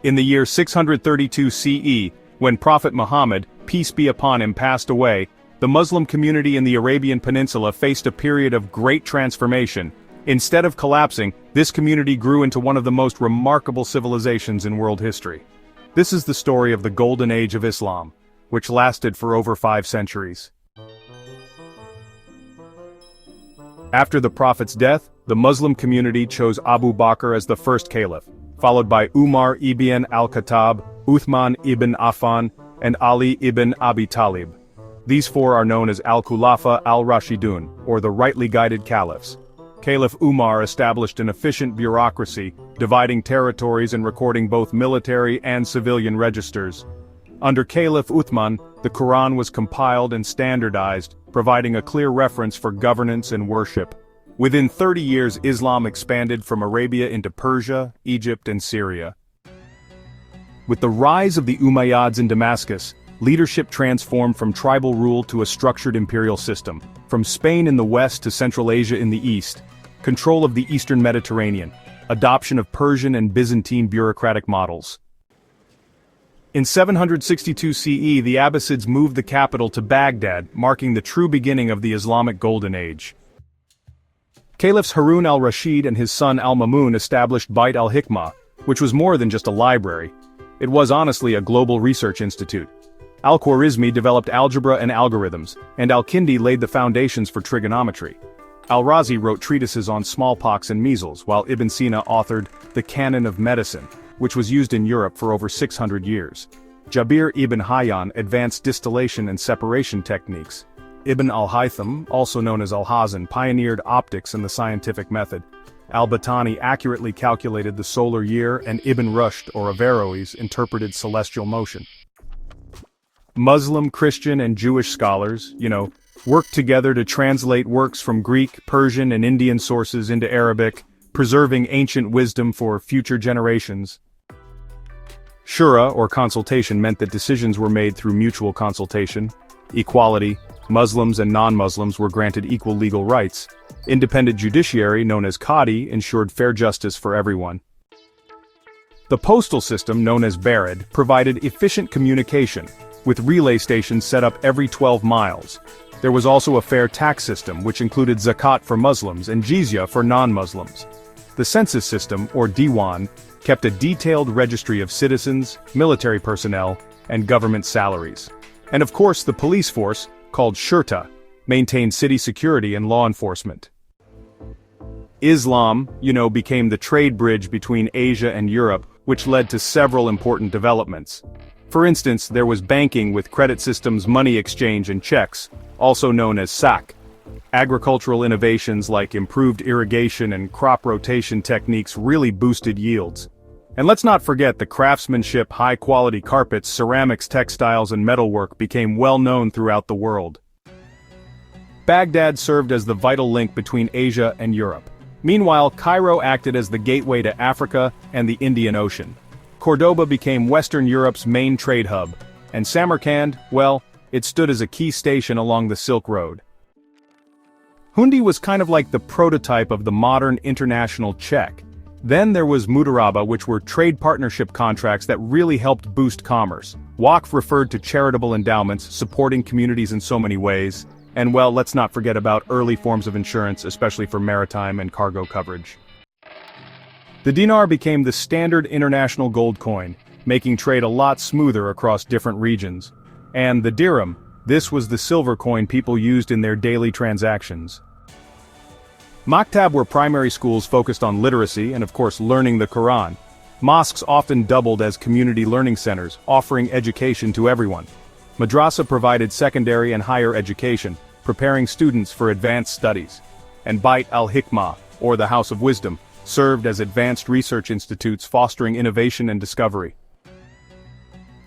In the year 632 CE, when Prophet Muhammad, peace be upon him, passed away, the Muslim community in the Arabian Peninsula faced a period of great transformation. Instead of collapsing, this community grew into one of the most remarkable civilizations in world history. This is the story of the Golden Age of Islam, which lasted for over 5 centuries. After the Prophet's death, the Muslim community chose Abu Bakr as the first caliph, followed by Umar ibn al-Khattab, Uthman ibn Affan, and Ali ibn Abi Talib. These 4 are known as al-Khulafa al-Rashidun, or the Rightly Guided Caliphs. Caliph Umar established an efficient bureaucracy, dividing territories and recording both military and civilian registers. Under Caliph Uthman, the Quran was compiled and standardized, providing a clear reference for governance and worship. Within 30 years, Islam expanded from Arabia into Persia, Egypt, and Syria. With the rise of the Umayyads in Damascus, leadership transformed from tribal rule to a structured imperial system. From Spain in the west to Central Asia in the east, control of the eastern Mediterranean, adoption of Persian and Byzantine bureaucratic models. In 762 CE, the Abbasids moved the capital to Baghdad, marking the true beginning of the Islamic Golden Age. Caliphs Harun al-Rashid and his son al-Mamun established Bait al-Hikmah, which was more than just a library. It was honestly a global research institute. Al-Khwarizmi developed algebra and algorithms, and al-Kindi laid the foundations for trigonometry. Al-Razi wrote treatises on smallpox and measles, while Ibn Sina authored the Canon of Medicine, which was used in Europe for over 600 years. Jabir ibn Hayyan advanced distillation and separation techniques. Ibn al-Haytham, also known as al-Hazan, pioneered optics and the scientific method. Al-Battani accurately calculated the solar year, and Ibn Rushd or Averroes interpreted celestial motion. Muslim, Christian, and Jewish scholars, worked together to translate works from Greek, Persian, and Indian sources into Arabic, preserving ancient wisdom for future generations. Shura, or consultation, meant that decisions were made through mutual consultation. Equality, Muslims and non-Muslims were granted equal legal rights. Independent judiciary, known as Qadi, ensured fair justice for everyone. The postal system, known as Barid, provided efficient communication, with relay stations set up every 12 miles. There was also a fair tax system, which included zakat for Muslims and jizya for non-Muslims. The census system, or diwan, kept a detailed registry of citizens, military personnel, and government salaries. And of course, the police force, called shurta, maintained city security and law enforcement. Islam, became the trade bridge between Asia and Europe, which led to several important developments. For instance, there was banking with credit systems, money exchange, and checks, also known as sak. Agricultural innovations like improved irrigation and crop rotation techniques really boosted yields. And let's not forget the craftsmanship, high-quality carpets, ceramics, textiles, and metalwork became well known throughout the world. Baghdad served as the vital link between Asia and Europe. Meanwhile, Cairo acted as the gateway to Africa and the Indian Ocean. Cordoba became Western Europe's main trade hub, and Samarkand, it stood as a key station along the Silk Road. Hundi was kind of like the prototype of the modern international check. Then there was Mudaraba, which were trade partnership contracts that really helped boost commerce. Waqf referred to charitable endowments, supporting communities in so many ways. And let's not forget about early forms of insurance, especially for maritime and cargo coverage. The dinar became the standard international gold coin, making trade a lot smoother across different regions. And the dirham, this was the silver coin people used in their daily transactions. Maktab were primary schools focused on literacy and of course learning the Quran. Mosques often doubled as community learning centers, offering education to everyone. Madrasa provided secondary and higher education, preparing students for advanced studies. And Bait al-Hikmah, or the House of Wisdom, served as advanced research institutes fostering innovation and discovery.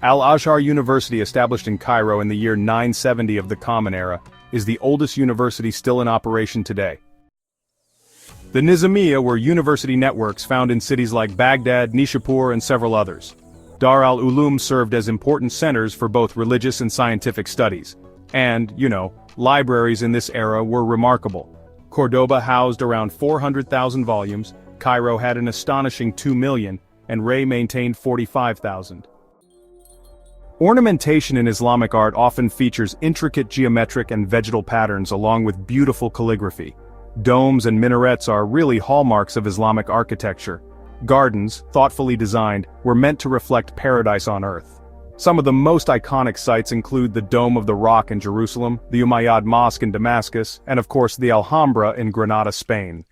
Al-Azhar University, established in Cairo in the year 970 of the Common Era, is the oldest university still in operation today. The Nizamiya were university networks found in cities like Baghdad, Nishapur, and several others. Dar al-Ulum served as important centers for both religious and scientific studies. And, libraries in this era were remarkable. Cordoba housed around 400,000 volumes, Cairo had an astonishing 2 million, and Ray maintained 45,000. Ornamentation in Islamic art often features intricate geometric and vegetal patterns along with beautiful calligraphy. Domes and minarets are really hallmarks of Islamic architecture. Gardens, thoughtfully designed, were meant to reflect paradise on earth. Some of the most iconic sites include the Dome of the Rock in Jerusalem, the Umayyad Mosque in Damascus, and of course the Alhambra in Granada, Spain.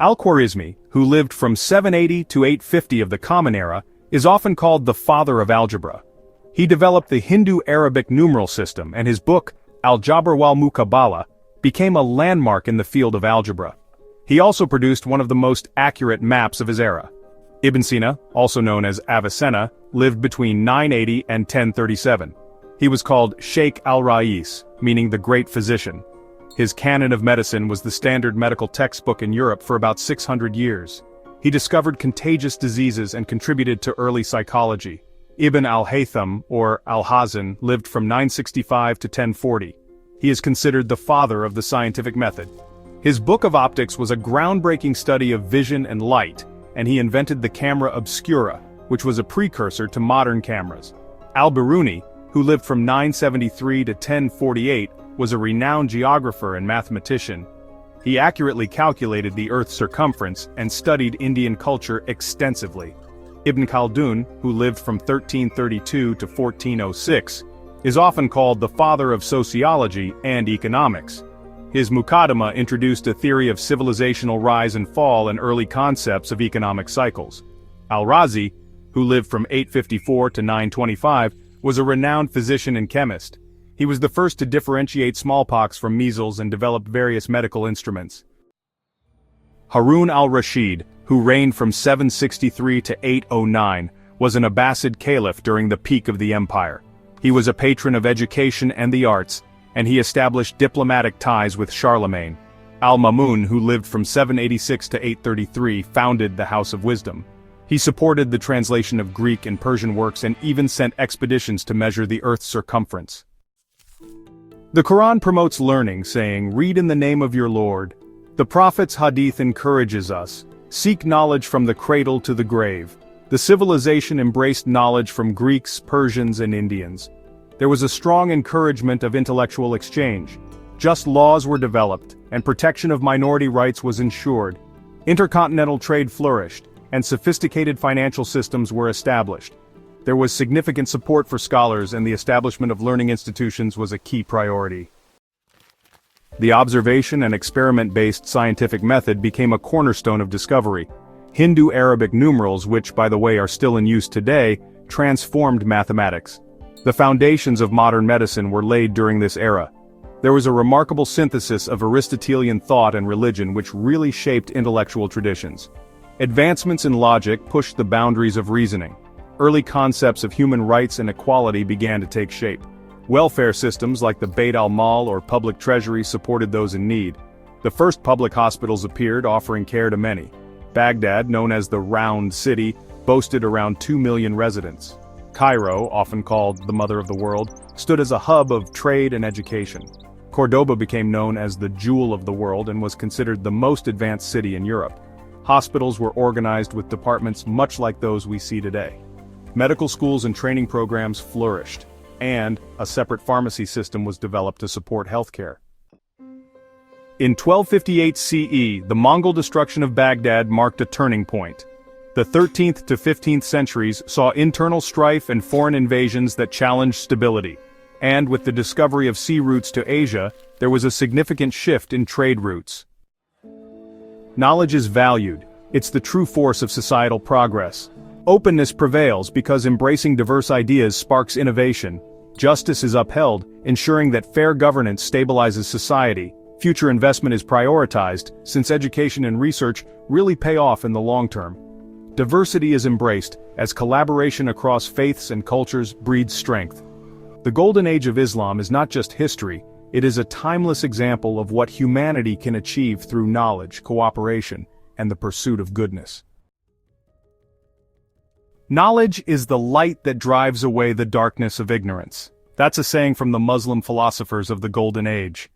Al-Khwarizmi, who lived from 780 to 850 of the Common Era, is often called the father of algebra. He developed the Hindu-Arabic numeral system, and his book, Al-Jabr wal-Muqabala, became a landmark in the field of algebra. He also produced one of the most accurate maps of his era. Ibn Sina, also known as Avicenna, lived between 980 and 1037. He was called Sheikh al-Rais, meaning the great physician. His Canon of Medicine was the standard medical textbook in Europe for about 600 years. He discovered contagious diseases and contributed to early psychology. Ibn al-Haytham, or al-Hazan, lived from 965 to 1040. He is considered the father of the scientific method. His Book of Optics was a groundbreaking study of vision and light, and he invented the camera obscura, which was a precursor to modern cameras. Al-Biruni, who lived from 973 to 1048, was a renowned geographer and mathematician. He accurately calculated the Earth's circumference and studied Indian culture extensively. Ibn Khaldun, who lived from 1332 to 1406, is often called the father of sociology and economics. His Muqaddimah introduced a theory of civilizational rise and fall and early concepts of economic cycles. Al-Razi, who lived from 854 to 925, was a renowned physician and chemist. He was the first to differentiate smallpox from measles and developed various medical instruments. Harun al-Rashid, who reigned from 763 to 809, was an Abbasid caliph during the peak of the empire. He was a patron of education and the arts, and he established diplomatic ties with Charlemagne. Al-Mamun, who lived from 786 to 833, founded the House of Wisdom. He supported the translation of Greek and Persian works and even sent expeditions to measure the Earth's circumference. The Quran promotes learning, saying, "Read in the name of your Lord." The Prophet's hadith encourages us, "Seek knowledge from the cradle to the grave." The civilization embraced knowledge from Greeks, Persians, and Indians. There was a strong encouragement of intellectual exchange. Just laws were developed, and protection of minority rights was ensured. Intercontinental trade flourished, and sophisticated financial systems were established. There was significant support for scholars, and the establishment of learning institutions was a key priority. The observation and experiment-based scientific method became a cornerstone of discovery. Hindu-Arabic numerals, which, by the way, are still in use today, transformed mathematics. The foundations of modern medicine were laid during this era. There was a remarkable synthesis of Aristotelian thought and religion which really shaped intellectual traditions. Advancements in logic pushed the boundaries of reasoning. Early concepts of human rights and equality began to take shape. Welfare systems like the Bayt al-Mal or public treasury supported those in need. The first public hospitals appeared, offering care to many. Baghdad, known as the Round City, boasted around 2 million residents. Cairo, often called the Mother of the World, stood as a hub of trade and education. Cordoba became known as the Jewel of the World and was considered the most advanced city in Europe. Hospitals were organized with departments much like those we see today. Medical schools and training programs flourished, and a separate pharmacy system was developed to support healthcare. In 1258 CE, the Mongol destruction of Baghdad marked a turning point. The 13th to 15th centuries saw internal strife and foreign invasions that challenged stability. And with the discovery of sea routes to Asia, there was a significant shift in trade routes. Knowledge is valued. It's the true force of societal progress. Openness prevails because embracing diverse ideas sparks innovation. Justice is upheld, ensuring that fair governance stabilizes society. Future investment is prioritized, since education and research really pay off in the long term. Diversity is embraced, as collaboration across faiths and cultures breeds strength. The Golden Age of Islam is not just history, it is a timeless example of what humanity can achieve through knowledge, cooperation, and the pursuit of goodness. Knowledge is the light that drives away the darkness of ignorance. That's a saying from the Muslim philosophers of the Golden Age.